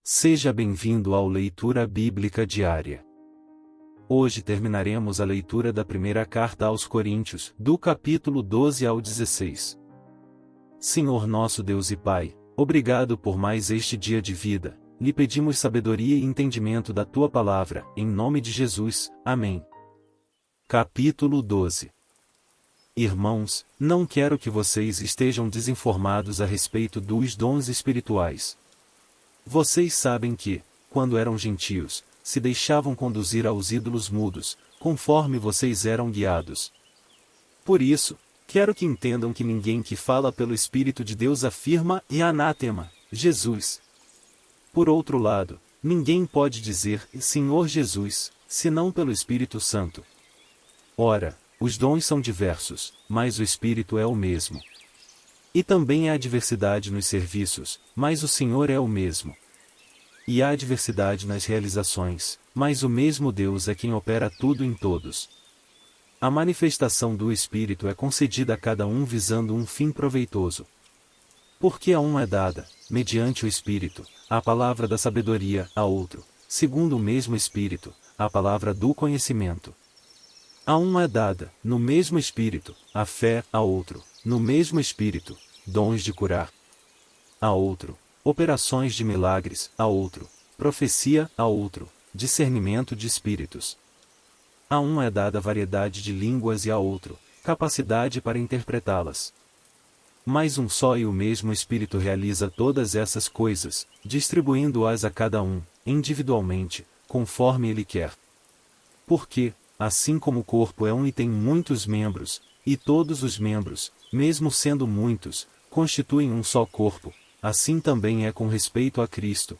Seja bem-vindo ao Leitura Bíblica Diária. Hoje terminaremos a leitura da primeira carta aos Coríntios, do capítulo 12 ao 16. Senhor nosso Deus e Pai, obrigado por mais este dia de vida, lhe pedimos sabedoria e entendimento da Tua Palavra, em nome de Jesus, amém. Capítulo 12. Irmãos, não quero que vocês estejam desinformados a respeito dos dons espirituais. Vocês sabem que, quando eram gentios, se deixavam conduzir aos ídolos mudos, conforme vocês eram guiados. Por isso, quero que entendam que ninguém que fala pelo Espírito de Deus afirma e anátema, Jesus. Por outro lado, ninguém pode dizer Senhor Jesus, senão pelo Espírito Santo. Ora, os dons são diversos, mas o Espírito é o mesmo. E também há diversidade nos serviços, mas o Senhor é o mesmo. E há diversidade nas realizações, mas o mesmo Deus é quem opera tudo em todos. A manifestação do Espírito é concedida a cada um visando um fim proveitoso. Porque a um é dada, mediante o Espírito, a palavra da sabedoria, a outro, segundo o mesmo Espírito, a palavra do conhecimento. A um é dada, no mesmo Espírito, a fé, a outro, no mesmo Espírito, dons de curar. A outro, operações de milagres, a outro, profecia, a outro, discernimento de espíritos. A um é dada variedade de línguas e a outro, capacidade para interpretá-las. Mas um só e o mesmo Espírito realiza todas essas coisas, distribuindo-as a cada um, individualmente, conforme ele quer. Porque, assim como o corpo é um e tem muitos membros, e todos os membros, mesmo sendo muitos, constituem um só corpo, assim também é com respeito a Cristo.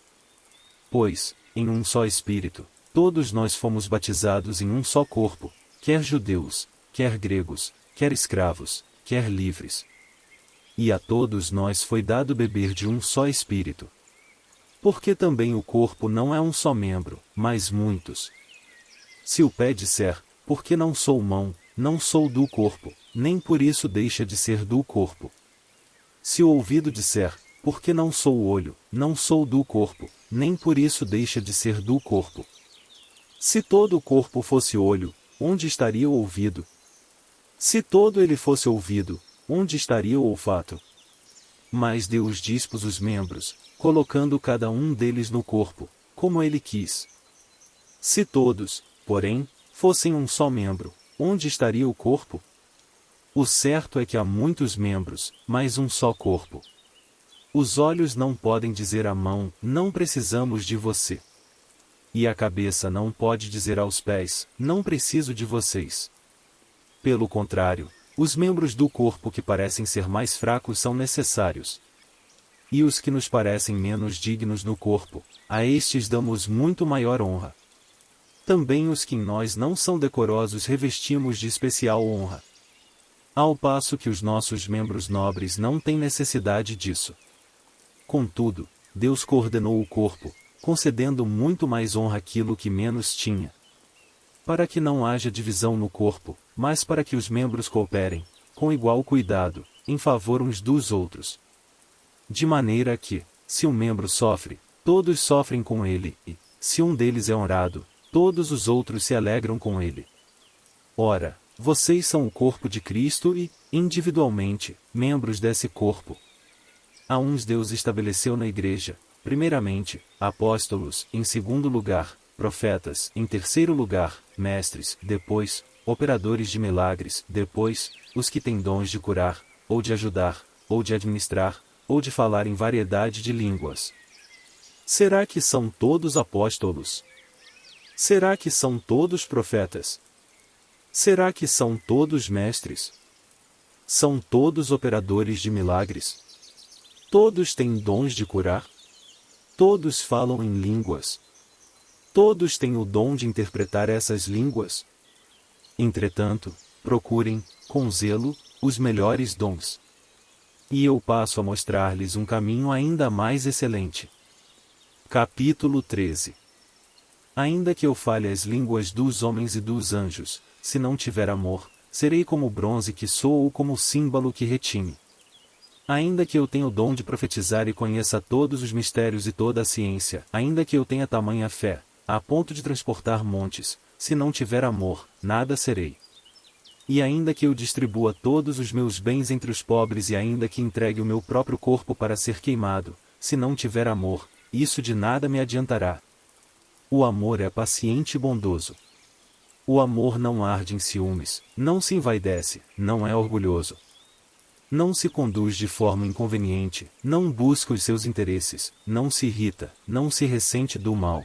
Pois, em um só Espírito, todos nós fomos batizados em um só corpo, quer judeus, quer gregos, quer escravos, quer livres. E a todos nós foi dado beber de um só Espírito. Porque também o corpo não é um só membro, mas muitos. Se o pé disser, porque não sou mão, não sou do corpo, nem por isso deixa de ser do corpo. Se o ouvido disser, porque não sou o olho, não sou do corpo, nem por isso deixa de ser do corpo. Se todo o corpo fosse olho, onde estaria o ouvido? Se todo ele fosse ouvido, onde estaria o olfato? Mas Deus dispôs os membros, colocando cada um deles no corpo, como ele quis. Se todos, porém, fossem um só membro, onde estaria o corpo? O certo é que há muitos membros, mas um só corpo. Os olhos não podem dizer à mão, não precisamos de você. E a cabeça não pode dizer aos pés, não preciso de vocês. Pelo contrário, os membros do corpo que parecem ser mais fracos são necessários. E os que nos parecem menos dignos no corpo, a estes damos muito maior honra. Também os que em nós não são decorosos revestimos de especial honra. Ao passo que os nossos membros nobres não têm necessidade disso. Contudo, Deus coordenou o corpo, concedendo muito mais honra àquilo que menos tinha. Para que não haja divisão no corpo, mas para que os membros cooperem, com igual cuidado, em favor uns dos outros. De maneira que, se um membro sofre, todos sofrem com ele, e, se um deles é honrado, todos os outros se alegram com ele. Ora, vocês são o corpo de Cristo e, individualmente, membros desse corpo. A uns Deus estabeleceu na igreja, primeiramente, apóstolos, em segundo lugar, profetas, em terceiro lugar, mestres, depois, operadores de milagres, depois, os que têm dons de curar, ou de ajudar, ou de administrar, ou de falar em variedade de línguas. Será que são todos apóstolos? Será que são todos profetas? Será que são todos mestres? São todos operadores de milagres? Todos têm dons de curar? Todos falam em línguas? Todos têm o dom de interpretar essas línguas? Entretanto, procurem, com zelo, os melhores dons. E eu passo a mostrar-lhes um caminho ainda mais excelente. Capítulo 13. Ainda que eu fale as línguas dos homens e dos anjos, se não tiver amor, serei como o bronze que soa ou como o símbolo que retine. Ainda que eu tenha o dom de profetizar e conheça todos os mistérios e toda a ciência, ainda que eu tenha tamanha fé, a ponto de transportar montes, se não tiver amor, nada serei. E ainda que eu distribua todos os meus bens entre os pobres e ainda que entregue o meu próprio corpo para ser queimado, se não tiver amor, isso de nada me adiantará. O amor é paciente e bondoso. O amor não arde em ciúmes, não se envaidece, não é orgulhoso. Não se conduz de forma inconveniente, não busca os seus interesses, não se irrita, não se ressente do mal.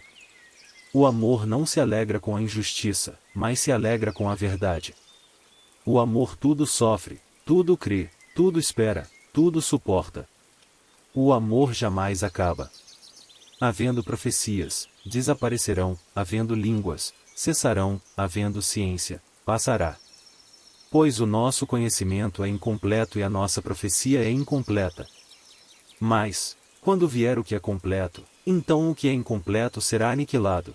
O amor não se alegra com a injustiça, mas se alegra com a verdade. O amor tudo sofre, tudo crê, tudo espera, tudo suporta. O amor jamais acaba. Havendo profecias, desaparecerão, havendo línguas, cessarão, havendo ciência, passará. Pois o nosso conhecimento é incompleto e a nossa profecia é incompleta. Mas, quando vier o que é completo, então o que é incompleto será aniquilado.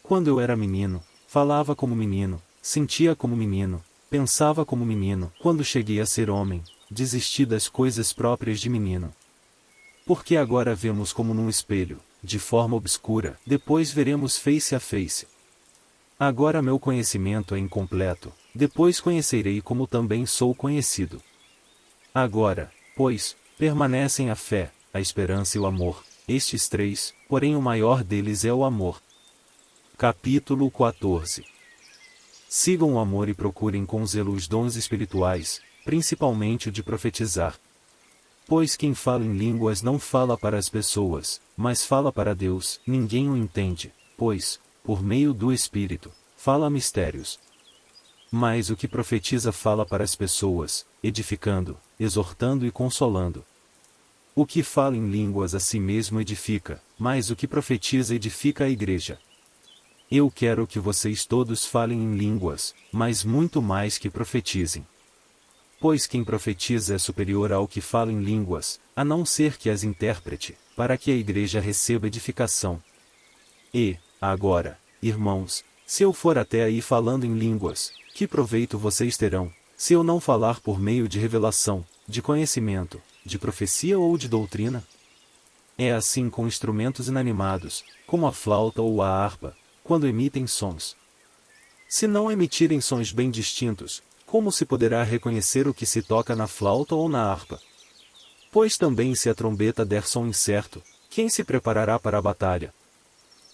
Quando eu era menino, falava como menino, sentia como menino, pensava como menino. Quando cheguei a ser homem, desisti das coisas próprias de menino. Porque agora vemos como num espelho, de forma obscura, depois veremos face a face. Agora meu conhecimento é incompleto, depois conhecerei como também sou conhecido. Agora, pois, permanecem a fé, a esperança e o amor, estes três, porém o maior deles é o amor. Capítulo 14. Sigam o amor e procurem com zelo os dons espirituais, principalmente o de profetizar. Pois quem fala em línguas não fala para as pessoas, mas fala para Deus. Ninguém o entende, pois, por meio do Espírito, fala mistérios. Mas o que profetiza fala para as pessoas, edificando, exortando e consolando. O que fala em línguas a si mesmo edifica, mas o que profetiza edifica a igreja. Eu quero que vocês todos falem em línguas, mas muito mais que profetizem. Pois quem profetiza é superior ao que fala em línguas, a não ser que as interprete, para que a igreja receba edificação. E, agora, irmãos, se eu for até aí falando em línguas, que proveito vocês terão, se eu não falar por meio de revelação, de conhecimento, de profecia ou de doutrina? É assim com instrumentos inanimados, como a flauta ou a harpa, quando emitem sons. Se não emitirem sons bem distintos, como se poderá reconhecer o que se toca na flauta ou na harpa? Pois também se a trombeta der som incerto, quem se preparará para a batalha?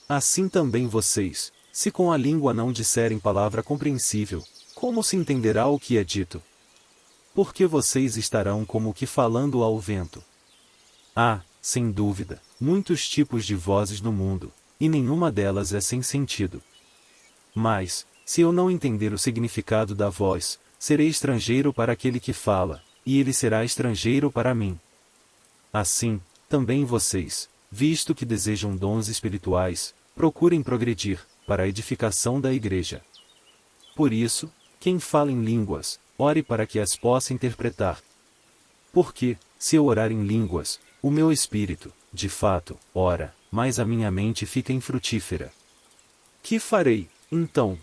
Assim também vocês, se com a língua não disserem palavra compreensível, como se entenderá o que é dito? Porque vocês estarão como que falando ao vento. Há, sem dúvida, muitos tipos de vozes no mundo, e nenhuma delas é sem sentido. Mas, se eu não entender o significado da voz, serei estrangeiro para aquele que fala, e ele será estrangeiro para mim. Assim, também vocês, visto que desejam dons espirituais, procurem progredir, para a edificação da igreja. Por isso, quem fala em línguas, ore para que as possa interpretar. Porque, se eu orar em línguas, o meu espírito, de fato, ora, mas a minha mente fica infrutífera. Que farei, então?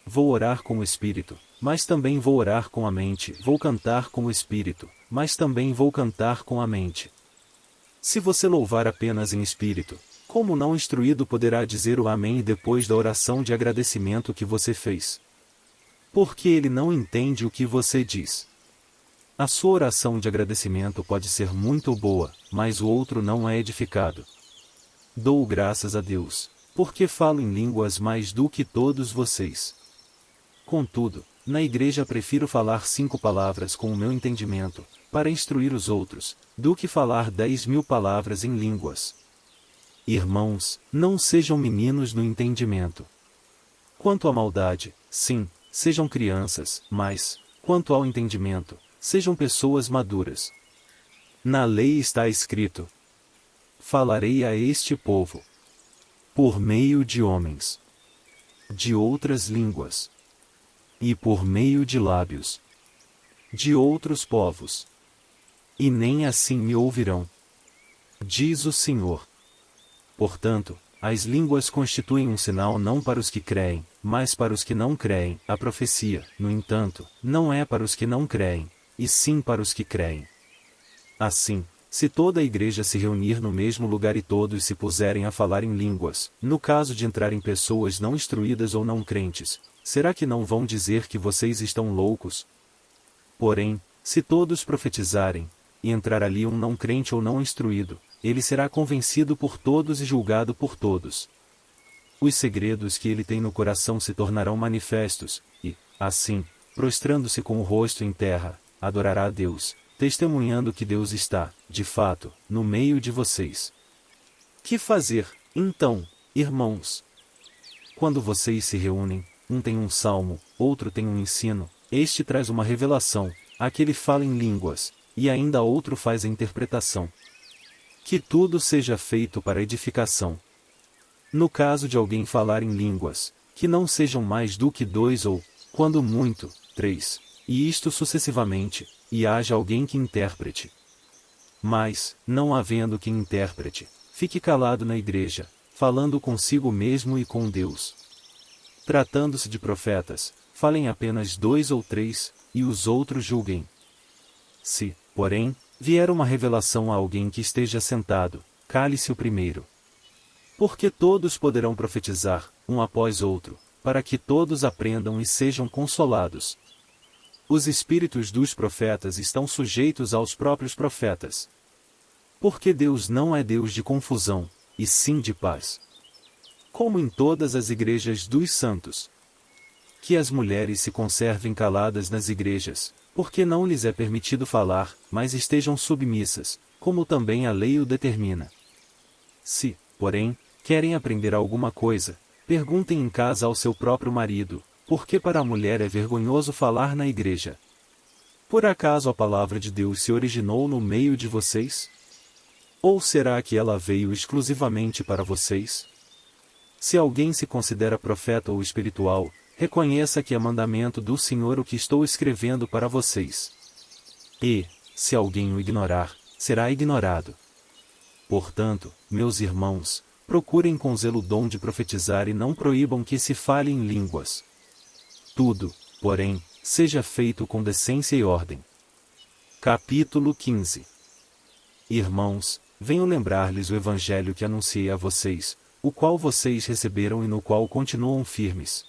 Vou orar com o espírito, mas também vou orar com a mente. Vou cantar com o espírito, mas também vou cantar com a mente. Se você louvar apenas em espírito, como não instruído poderá dizer o amém depois da oração de agradecimento que você fez? Porque ele não entende o que você diz. A sua oração de agradecimento pode ser muito boa, mas o outro não é edificado. Dou graças a Deus, porque falo em línguas mais do que todos vocês. Contudo, na igreja prefiro falar 5 palavras com o meu entendimento, para instruir os outros, do que falar 10.000 palavras em línguas. Irmãos, não sejam meninos no entendimento. Quanto à maldade, sim, sejam crianças, mas, quanto ao entendimento, sejam pessoas maduras. Na lei está escrito: falarei a este povo por meio de homens, de outras línguas, e por meio de lábios de outros povos. E nem assim me ouvirão, diz o Senhor. Portanto, as línguas constituem um sinal não para os que creem, mas para os que não creem. A profecia, no entanto, não é para os que não creem, e sim para os que creem. Assim, se toda a igreja se reunir no mesmo lugar e todos se puserem a falar em línguas, no caso de entrarem pessoas não instruídas ou não crentes, será que não vão dizer que vocês estão loucos? Porém, se todos profetizarem, e entrar ali um não crente ou não instruído, ele será convencido por todos e julgado por todos. Os segredos que ele tem no coração se tornarão manifestos, e, assim, prostrando-se com o rosto em terra, adorará a Deus, testemunhando que Deus está, de fato, no meio de vocês. Que fazer, então, irmãos? Quando vocês se reúnem, um tem um salmo, outro tem um ensino, este traz uma revelação, aquele fala em línguas, e ainda outro faz a interpretação. Que tudo seja feito para edificação. No caso de alguém falar em línguas, que não sejam mais do que 2 ou, quando muito, 3, e isto sucessivamente, e haja alguém que interprete. Mas, não havendo quem interprete, fique calado na igreja, falando consigo mesmo e com Deus. Tratando-se de profetas, falem apenas 2 ou 3, e os outros julguem. Se, porém, vier uma revelação a alguém que esteja sentado, cale-se o primeiro. Porque todos poderão profetizar, um após outro, para que todos aprendam e sejam consolados. Os espíritos dos profetas estão sujeitos aos próprios profetas. Porque Deus não é Deus de confusão, e sim de paz. Como em todas as igrejas dos santos. Que as mulheres se conservem caladas nas igrejas, porque não lhes é permitido falar, mas estejam submissas, como também a lei o determina. Se, porém, querem aprender alguma coisa, perguntem em casa ao seu próprio marido, porque para a mulher é vergonhoso falar na igreja. Por acaso a palavra de Deus se originou no meio de vocês? Ou será que ela veio exclusivamente para vocês? Se alguém se considera profeta ou espiritual, reconheça que é mandamento do Senhor o que estou escrevendo para vocês. E, se alguém o ignorar, será ignorado. Portanto, meus irmãos, procurem com zelo o dom de profetizar e não proíbam que se fale em línguas. Tudo, porém, seja feito com decência e ordem. Capítulo 15. Irmãos, venho lembrar-lhes o evangelho que anunciei a vocês, o qual vocês receberam e no qual continuam firmes.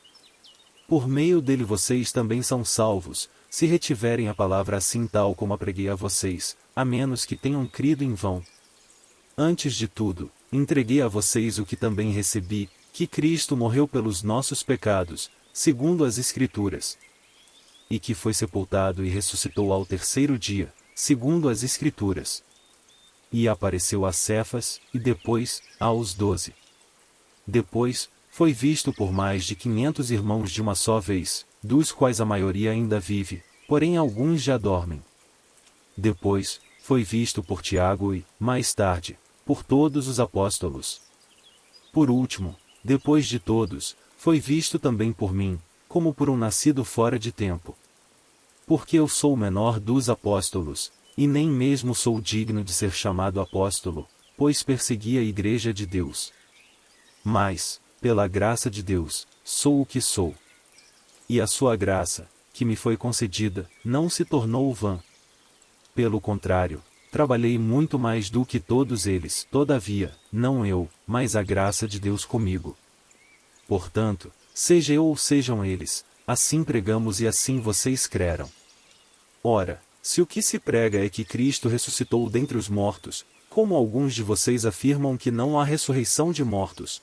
Por meio dele vocês também são salvos, se retiverem a palavra assim tal como a preguei a vocês, a menos que tenham crido em vão. Antes de tudo, entreguei a vocês o que também recebi, que Cristo morreu pelos nossos pecados, segundo as Escrituras. E que foi sepultado e ressuscitou ao terceiro dia, segundo as Escrituras. E apareceu a Cefas, e depois, aos 12. Depois, foi visto por mais de 500 irmãos de uma só vez, dos quais a maioria ainda vive, porém alguns já dormem. Depois, foi visto por Tiago e, mais tarde, por todos os apóstolos. Por último, depois de todos, foi visto também por mim, como por um nascido fora de tempo. Porque eu sou o menor dos apóstolos, e nem mesmo sou digno de ser chamado apóstolo, pois persegui a igreja de Deus. Mas, pela graça de Deus, sou o que sou. E a sua graça, que me foi concedida, não se tornou vã. Pelo contrário, trabalhei muito mais do que todos eles, todavia, não eu, mas a graça de Deus comigo. Portanto, seja eu ou sejam eles, assim pregamos e assim vocês creram. Ora, se o que se prega é que Cristo ressuscitou dentre os mortos, como alguns de vocês afirmam que não há ressurreição de mortos?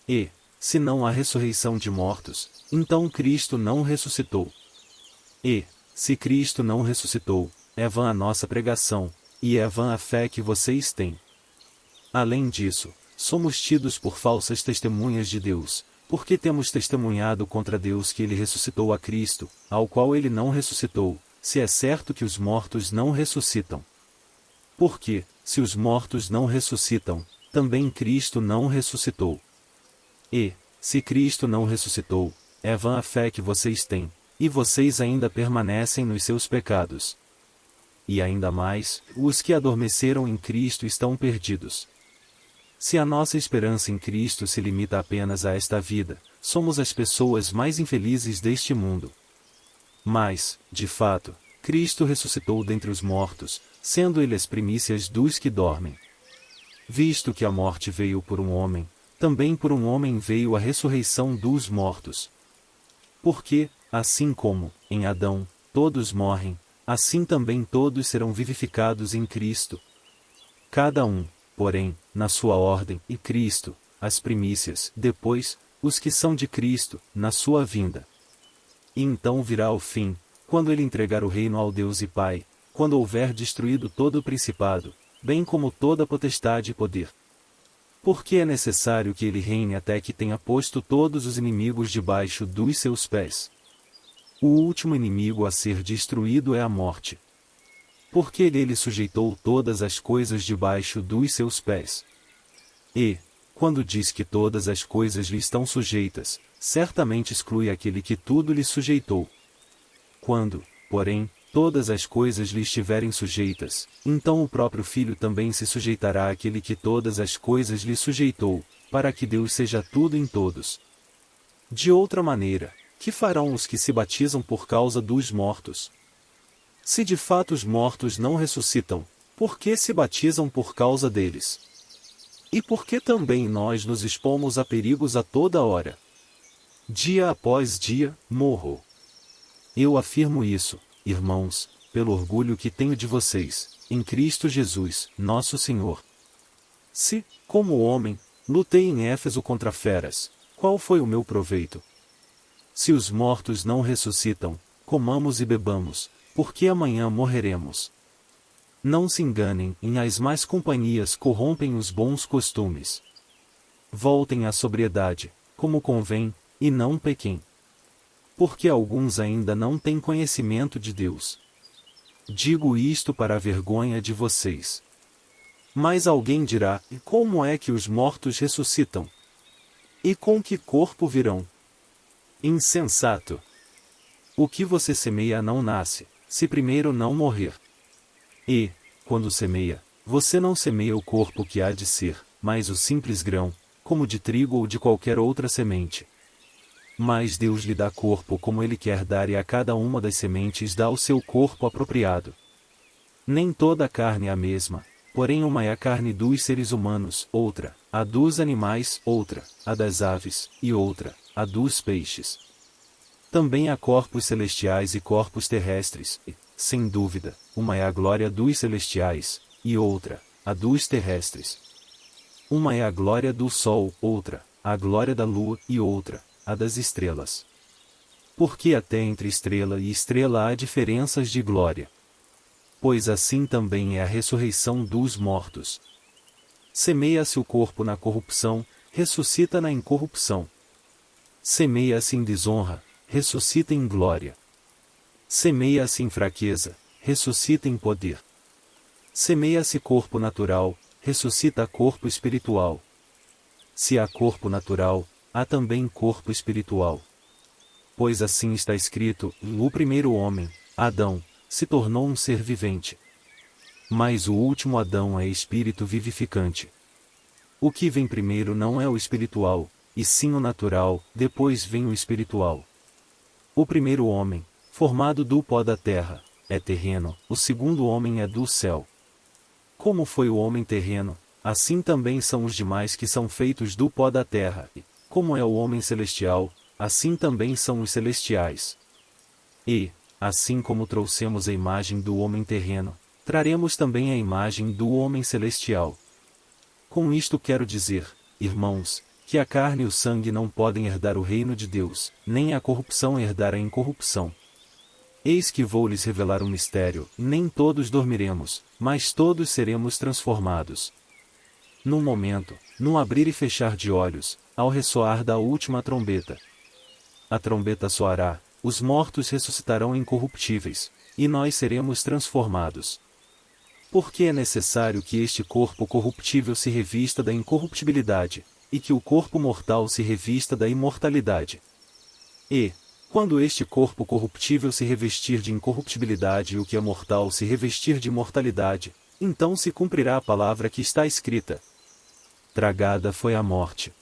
E, se não há ressurreição de mortos, então Cristo não ressuscitou. E, se Cristo não ressuscitou, é vã a nossa pregação, e é vã a fé que vocês têm. Além disso, somos tidos por falsas testemunhas de Deus, porque temos testemunhado contra Deus que ele ressuscitou a Cristo, ao qual ele não ressuscitou, se é certo que os mortos não ressuscitam. Porque, se os mortos não ressuscitam, também Cristo não ressuscitou. E, se Cristo não ressuscitou, é vã a fé que vocês têm, e vocês ainda permanecem nos seus pecados. E ainda mais, os que adormeceram em Cristo estão perdidos. Se a nossa esperança em Cristo se limita apenas a esta vida, somos as pessoas mais infelizes deste mundo. Mas, de fato, Cristo ressuscitou dentre os mortos, sendo ele as primícias dos que dormem. Visto que a morte veio por um homem, também por um homem veio a ressurreição dos mortos. Porque, assim como, em Adão, todos morrem, assim também todos serão vivificados em Cristo. Cada um, porém, na sua ordem, e Cristo, as primícias, depois, os que são de Cristo, na sua vinda. E então virá o fim, quando ele entregar o reino ao Deus e Pai, quando houver destruído todo o principado, bem como toda potestade e poder. Porque é necessário que ele reine até que tenha posto todos os inimigos debaixo dos seus pés. O último inimigo a ser destruído é a morte. Porque ele sujeitou todas as coisas debaixo dos seus pés. E, quando diz que todas as coisas lhe estão sujeitas, certamente exclui aquele que tudo lhe sujeitou. Quando, porém, todas as coisas lhe estiverem sujeitas, então o próprio Filho também se sujeitará àquele que todas as coisas lhe sujeitou, para que Deus seja tudo em todos. De outra maneira, que farão os que se batizam por causa dos mortos? Se de fato os mortos não ressuscitam, por que se batizam por causa deles? E por que também nós nos expomos a perigos a toda hora? Dia após dia, morro. Eu afirmo isso, irmãos, pelo orgulho que tenho de vocês, em Cristo Jesus, nosso Senhor. Se, como homem, lutei em Éfeso contra feras, qual foi o meu proveito? Se os mortos não ressuscitam, comamos e bebamos, porque amanhã morreremos. Não se enganem, em as más companhias corrompem os bons costumes. Voltem à sobriedade, como convém, e não pequem. Porque alguns ainda não têm conhecimento de Deus. Digo isto para a vergonha de vocês. Mas alguém dirá, e como é que os mortos ressuscitam? E com que corpo virão? Insensato! O que você semeia não nasce, se primeiro não morrer. E, quando semeia, você não semeia o corpo que há de ser, mas o simples grão, como de trigo ou de qualquer outra semente. Mas Deus lhe dá corpo como Ele quer dar e a cada uma das sementes dá o seu corpo apropriado. Nem toda a carne é a mesma, porém uma é a carne dos seres humanos, outra, a dos animais, outra, a das aves, e outra, a dos peixes. Também há corpos celestiais e corpos terrestres, e, sem dúvida, uma é a glória dos celestiais, e outra, a dos terrestres. Uma é a glória do sol, outra, a glória da lua, e outra, a das estrelas. Porque até entre estrela e estrela há diferenças de glória. Pois assim também é a ressurreição dos mortos. Semeia-se o corpo na corrupção, ressuscita na incorrupção. Semeia-se em desonra, ressuscita em glória. Semeia-se em fraqueza, ressuscita em poder. Semeia-se corpo natural, ressuscita corpo espiritual. Se há corpo natural, há também corpo espiritual. Pois assim está escrito, o primeiro homem, Adão, se tornou um ser vivente. Mas o último Adão é espírito vivificante. O que vem primeiro não é o espiritual, e sim o natural, depois vem o espiritual. O primeiro homem, formado do pó da terra, é terreno, o segundo homem é do céu. Como foi o homem terreno, assim também são os demais que são feitos do pó da terra, e, como é o homem celestial, assim também são os celestiais. E, assim como trouxemos a imagem do homem terreno, traremos também a imagem do homem celestial. Com isto quero dizer, irmãos, que a carne e o sangue não podem herdar o reino de Deus, nem a corrupção herdar a incorrupção. Eis que vou lhes revelar um mistério, nem todos dormiremos, mas todos seremos transformados. Num momento, num abrir e fechar de olhos, ao ressoar da última trombeta. A trombeta soará, os mortos ressuscitarão incorruptíveis, e nós seremos transformados. Porque é necessário que este corpo corruptível se revista da incorruptibilidade, e que o corpo mortal se revista da imortalidade. E, quando este corpo corruptível se revestir de incorruptibilidade e o que é mortal se revestir de imortalidade, então se cumprirá a palavra que está escrita. Tragada foi a morte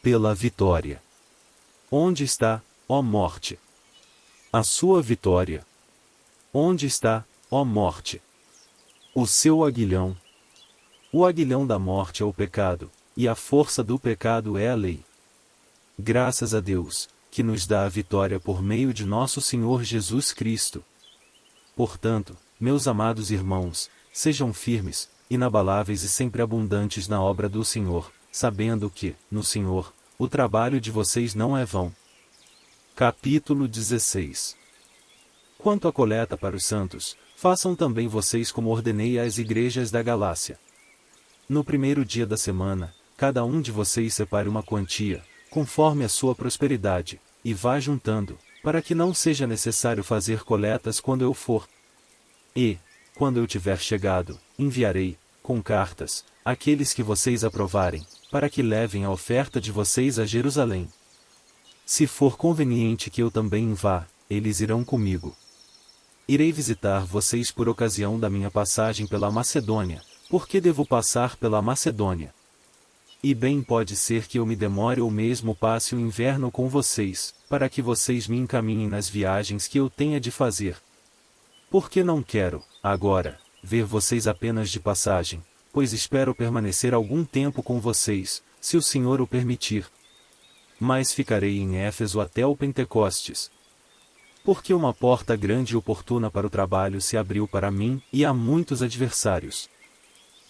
pela vitória. Onde está, ó morte, a sua vitória? Onde está, ó morte, O seu aguilhão. O aguilhão da morte é o pecado, e a força do pecado é a lei. Graças a Deus, que nos dá a vitória por meio de nosso Senhor Jesus Cristo. Portanto, meus amados irmãos, sejam firmes, inabaláveis e sempre abundantes na obra do Senhor, sabendo que, no Senhor, o trabalho de vocês não é vão. Capítulo 16. Quanto à coleta para os santos, façam também vocês como ordenei às igrejas da Galácia. No primeiro dia da semana, cada um de vocês separe uma quantia, conforme a sua prosperidade, e vá juntando, para que não seja necessário fazer coletas quando eu for. E, quando eu tiver chegado, enviarei, com cartas, aqueles que vocês aprovarem, para que levem a oferta de vocês a Jerusalém. Se for conveniente que eu também vá, eles irão comigo. Irei visitar vocês por ocasião da minha passagem pela Macedônia, porque devo passar pela Macedônia. E bem pode ser que eu me demore ou mesmo passe o inverno com vocês, para que vocês me encaminhem nas viagens que eu tenha de fazer. Porque não quero, agora, ver vocês apenas de passagem, pois espero permanecer algum tempo com vocês, se o Senhor o permitir. Mas ficarei em Éfeso até o Pentecostes. Porque uma porta grande e oportuna para o trabalho se abriu para mim, e há muitos adversários.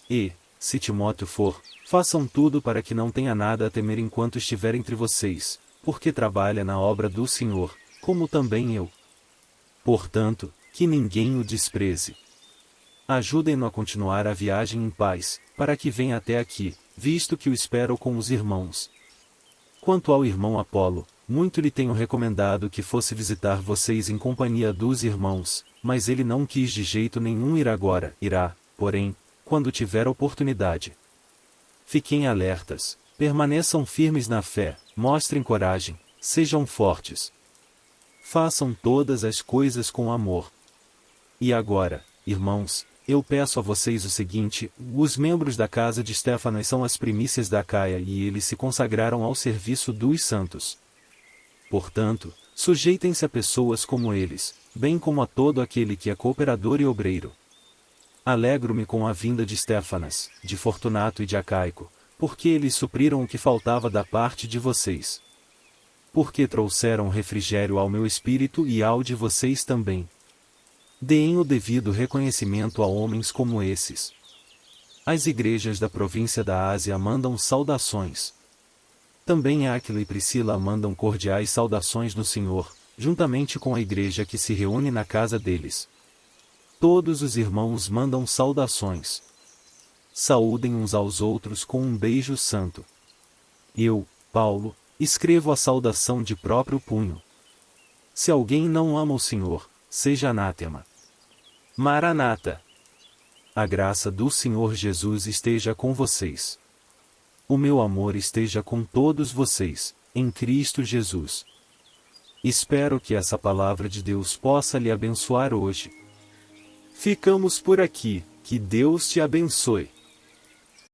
E, se Timóteo for, façam tudo para que não tenha nada a temer enquanto estiver entre vocês, porque trabalha na obra do Senhor, como também eu. Portanto, que ninguém o despreze. Ajudem-no a continuar a viagem em paz, para que venha até aqui, visto que o espero com os irmãos. Quanto ao irmão Apolo, muito lhe tenho recomendado que fosse visitar vocês em companhia dos irmãos, mas ele não quis de jeito nenhum ir agora. Irá, porém, quando tiver oportunidade. Fiquem alertas, permaneçam firmes na fé, mostrem coragem, sejam fortes. Façam todas as coisas com amor. E agora, irmãos, eu peço a vocês o seguinte: os membros da casa de Estéfanas são as primícias da Acaia e eles se consagraram ao serviço dos santos. Portanto, sujeitem-se a pessoas como eles, bem como a todo aquele que é cooperador e obreiro. Alegro-me com a vinda de Estéfanas, de Fortunato e de Acaico, porque eles supriram o que faltava da parte de vocês. Porque trouxeram refrigério ao meu espírito e ao de vocês também. Deem o devido reconhecimento a homens como esses. As igrejas da província da Ásia mandam saudações. Também Áquila e Priscila mandam cordiais saudações no Senhor, juntamente com a igreja que se reúne na casa deles. Todos os irmãos mandam saudações. Saúdem uns aos outros com um beijo santo. Eu, Paulo, escrevo a saudação de próprio punho. Se alguém não ama o Senhor, seja anátema. Maranata. A graça do Senhor Jesus esteja com vocês. O meu amor esteja com todos vocês, em Cristo Jesus. Espero que essa palavra de Deus possa lhe abençoar hoje. Ficamos por aqui, que Deus te abençoe.